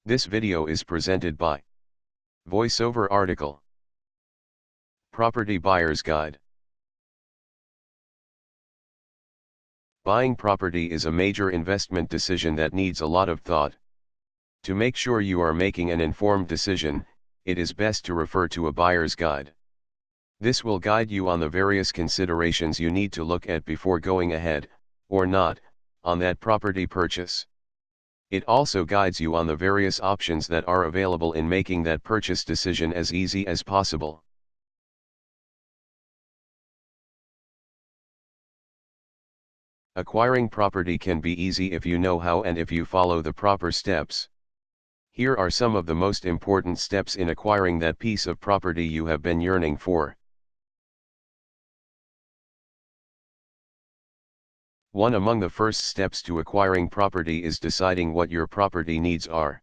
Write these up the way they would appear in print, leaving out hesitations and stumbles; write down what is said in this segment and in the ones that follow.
This video is presented by VoiceOver article. Property Buyer's Guide. Buying property is a major investment decision that needs a lot of thought. To make sure you are making an informed decision, it is best to refer to a buyer's guide. This will guide you on the various considerations you need to look at before going ahead, or not, on that property purchase. It also guides you on the various options that are available in making that purchase decision as easy as possible. Acquiring property can be easy if you know how and if you follow the proper steps. Here are some of the most important steps in acquiring that piece of property you have been yearning for. 1. Among the first steps to acquiring property is deciding what your property needs are.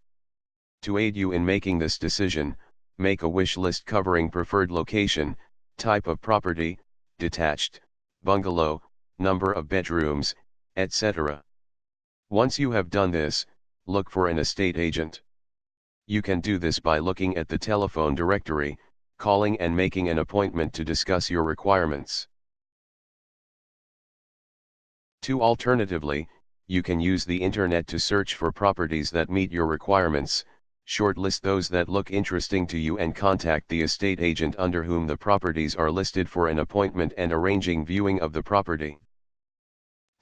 To aid you in making this decision, make a wish list covering preferred location, type of property, detached, bungalow, number of bedrooms, etc. Once you have done this, look for an estate agent. You can do this by looking at the telephone directory, calling and making an appointment to discuss your requirements. 2. Alternatively, you can use the internet to search for properties that meet your requirements, shortlist those that look interesting to you and contact the estate agent under whom the properties are listed for an appointment and arranging viewing of the property.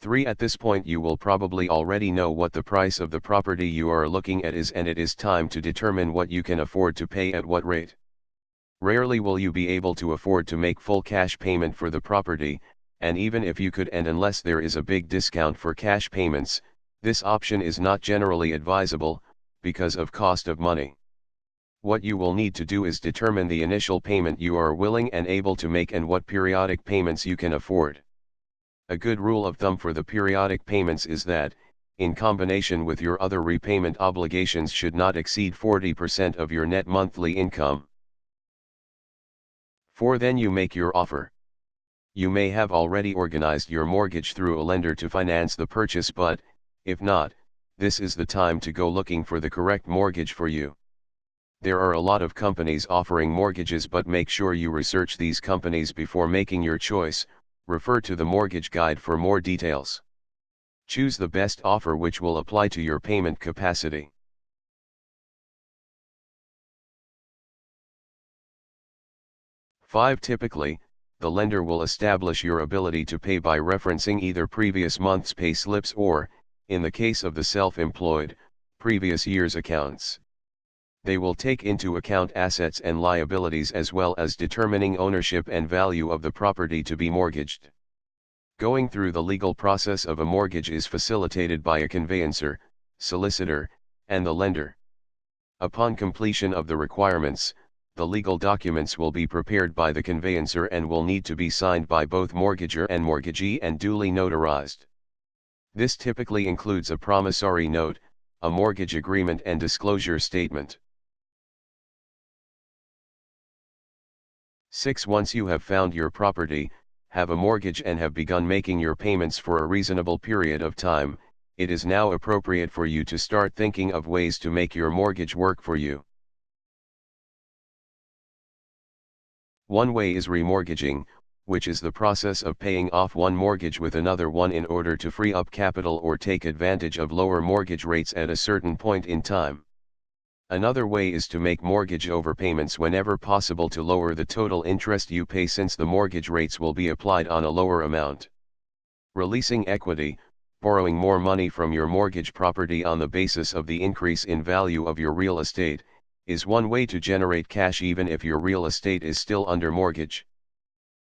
3. At this point you will probably already know what the price of the property you are looking at is, and it is time to determine what you can afford to pay at what rate. Rarely will you be able to afford to make full cash payment for the property, and even if you could, and unless there is a big discount for cash payments, this option is not generally advisable, because of cost of money. What you will need to do is determine the initial payment you are willing and able to make and what periodic payments you can afford. A good rule of thumb for the periodic payments is that, in combination with your other repayment obligations, should not exceed 40% of your net monthly income. 4. Then you make your offer. You may have already organized your mortgage through a lender to finance the purchase, but, if not, this is the time to go looking for the correct mortgage for you. There are a lot of companies offering mortgages, but make sure you research these companies before making your choice. Refer to the mortgage guide for more details. Choose the best offer which will apply to your payment capacity. 5. Typically, the lender will establish your ability to pay by referencing either previous month's pay slips or, in the case of the self-employed, previous year's accounts. They will take into account assets and liabilities as well as determining ownership and value of the property to be mortgaged. Going through the legal process of a mortgage is facilitated by a conveyancer, solicitor, and the lender. Upon completion of the requirements, the legal documents will be prepared by the conveyancer and will need to be signed by both mortgager and mortgagee and duly notarized. This typically includes a promissory note, a mortgage agreement, and disclosure statement. 6. Once you have found your property, have a mortgage, and have begun making your payments for a reasonable period of time, it is now appropriate for you to start thinking of ways to make your mortgage work for you. One way is remortgaging, which is the process of paying off one mortgage with another one in order to free up capital or take advantage of lower mortgage rates at a certain point in time. Another way is to make mortgage overpayments whenever possible to lower the total interest you pay, since the mortgage rates will be applied on a lower amount. Releasing equity, borrowing more money from your mortgage property on the basis of the increase in value of your real estate, is one way to generate cash even if your real estate is still under mortgage.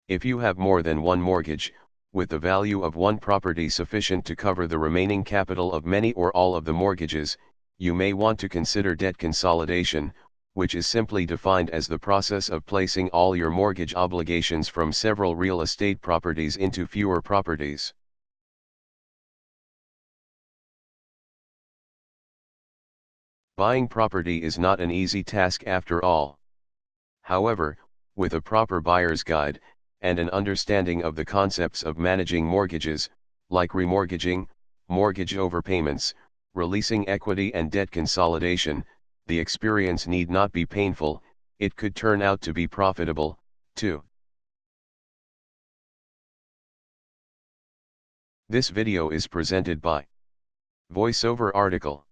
If you have more than one mortgage, with the value of one property sufficient to cover the remaining capital of many or all of the mortgages, you may want to consider debt consolidation, which is simply defined as the process of placing all your mortgage obligations from several real estate properties into fewer properties. Buying property is not an easy task after all. However, with a proper buyer's guide, and an understanding of the concepts of managing mortgages, like remortgaging, mortgage overpayments, releasing equity and debt consolidation, the experience need not be painful, it could turn out to be profitable, too. This video is presented by VoiceOver article.